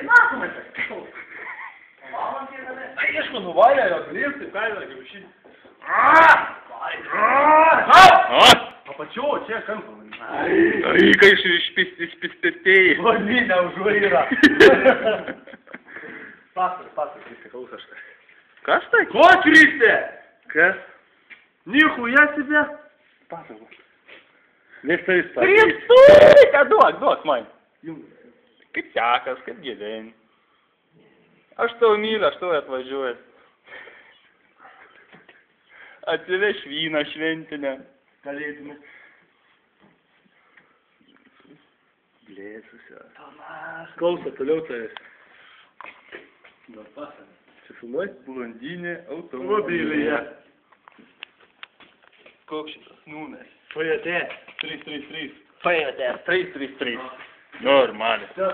matome, kad aišku, nuvalė jo grįžti, taip kaina, kiaušinį. Apačiau, čia kampą. Ai, kai išpispėtėjai. Vadinė užvairą. Pasar, Kristė, klaus aš. Kas tai? Ko, Kristė? Kas? Nichuja себе. Pasakos. Visais tas. Kristūrite, duok man. Jums. Kaip sekas, kaip gyveni. Aš tau myliu, aš tau atvažiuoju. Atsiveš vyną šventinę. Kalėdinį. Blėsusio. Klauso, toliau tavęs. Gal pasar. Čia filmuoji? Blondinė Automobilyje. Koks šitas numeris? Pajotė. 333. Pajotė, 333. Normaliai.